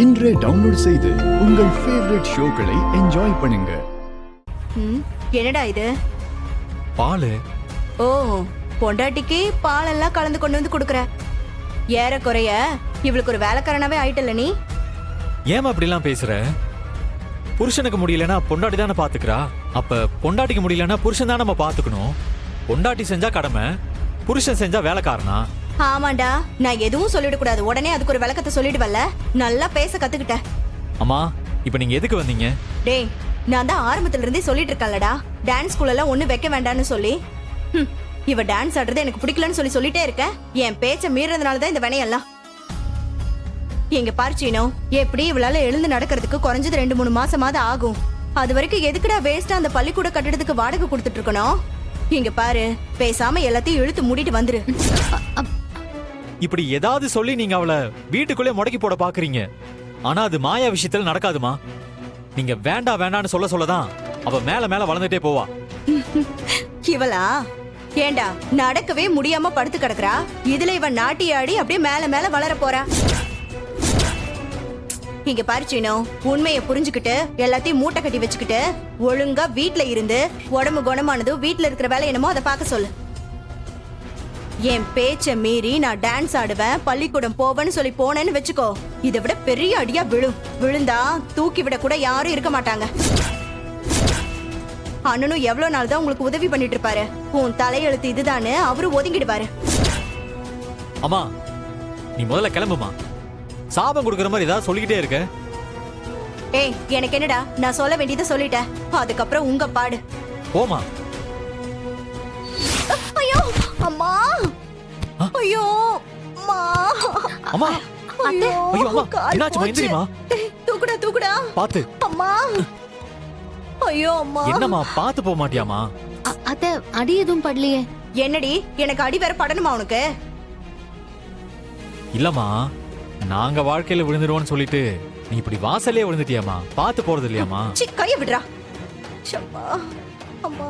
இன்றே டவுன்லோட் செய்து உங்கள் ஃபேவரட் ஷோக்களை என்ஜாய் பண்ணுங்க. என்னடா இது? பால். ஓ, பொண்டாட்டிக்கு பாலெல்லாம் கலந்து கொண்டு வந்து கொடுக்குற. ஏறக்குறைய இவளுக்கு ஒரு வேலைக்காரனாவே ஆயிட்டல நீ. ஏமா அப்படிலாம் பேசுற? புருஷனுக்கு முடியலன்னா பொண்டாட்டி தானே பாத்துக்கிறா. அப்ப பொண்டாட்டிக்கு முடியலன்னா புருஷன் தான் நம்ம பாத்துக்கணும். பொண்டாட்டி செஞ்சா கடமை, புருஷன் செஞ்சா வேலைக்காரனா? ஆமாண்டா, நான் எதுவும் சொல்லிட கூடாது. உடனே அதுக்கு ஒரு விளக்கத்தை சொல்லிடுவல்ல. நல்லா பேச கத்துக்கிட்ட. அம்மா, இப்ப நீங்க எதுக்கு வந்தீங்க? டேய், நான் தான் ஆரம்பத்துல இருந்தே சொல்லிட்டு இருக்கேன்லடா, டான்ஸ் ஸ்கூல் எல்லாம் ஒண்ணு வைக்க வேண்டாம்னு சொல்லி. இவ டான்ஸ் ஆடுறது எனக்கு பிடிக்கலன்னு சொல்லிட்டே இருக்க. என் பேச்ச மீறதுனாலதான் இந்த வினையெல்லாம். எங்க பார்ச்சினோ, எப்படி இவளால எழுந்து நடக்கிறதுக்கு குறைஞ்சது 2-3 மாசமாவது ஆகும். அது வரைக்கும் எதுக்குடா வேஸ்டா அந்த பள்ளிக்கூட கட்டடத்துக்கு வாடகை கொடுத்துட்டு இருக்கணும்? இங்க பாரு, பேசாம எல்லாத்தையும் இழுத்து மூடிட்டு வந்துரு. இப்படி ஏதாவது சொல்லி நீங்க அவளை வீட்டுக்குள்ளே முடக்கி போட பாக்குறீங்க. ஆனா அது மாயா விஷயத்துல நடக்காதுமா. நீங்க வேண்டாம் வேண்டான்னு சொல்லதான் அவ மேல மேல வளர்ந்துட்டே போவா. இவளா? ஏண்டா, நடக்கவே முடியாம படுத்து கிடக்குறா. இதுல இவன் நாட்டி ஆடி அப்படியே மேல மேல வளர போறா. இங்க பாருச்சினோ, உண்மையை புரிஞ்சுக்கிட்டு எல்லாத்தையும் மூட்டை கட்டி வச்சுக்கிட்டு ஒழுங்கா வீட்டுல இருந்து உடம்பு குணமானது வீட்டுல இருக்கிற வேலை என்னமோ அதை பார்க்க சொல்லு. என் பேச்ச மீறி நான் டான்ஸ் ஆடுவேன், பள்ளிக்கூடம் போவேன்னு சொல்லி போனேன்னு வச்சுக்கோ, இதை விட பெரிய அடியா விழுந்தா தூக்கி விட கூட யாரும் இருக்க மாட்டாங்க. அண்ணனும் எவ்வளவு நாள் தான் உங்களுக்கு உதவி பண்ணிட்டு இருப்பாரு. உன் தலையெழுத்து இதுதானு அவரு ஒதுங்கிடுவாரு. அம்மா, நீ முதல்ல கிளம்புமா. சாபம் கொடுக்கற மாதிரி ஏதாவது சொல்லிக்கிட்டே இருக்க. ஏய், எனக்கு என்னடா, நான் சொல்ல வேண்டியதை சொல்லிட்டேன். அதுக்கப்புறம் உங்க பாடு. போமா. ஐயோ அம்மா, ஐயோ அம்மா, அம்மா, அத்தை, ஐயோ அம்மா, என்னாச்சுமா? எந்திரிமா. தூக்குடா தூக்குடா, பாத்து. அம்மா, ஐயோ அம்மா. என்னம்மா, பாத்து போக மாட்டியாமா? அத்தை, அடி எதுவும் படலையே. என்னடி, எனக்கு அடி வேற படணுமா உனக்கு? இல்லம்மா, நாங்க வாழ்க்கையில விழுந்துருவோம்னு சொல்லிட்டு நீ இப்படி வாசலே விழுந்துட்டியாமா? பாத்து போறது இல்லையாமா? கைய விடுறா. அம்மா.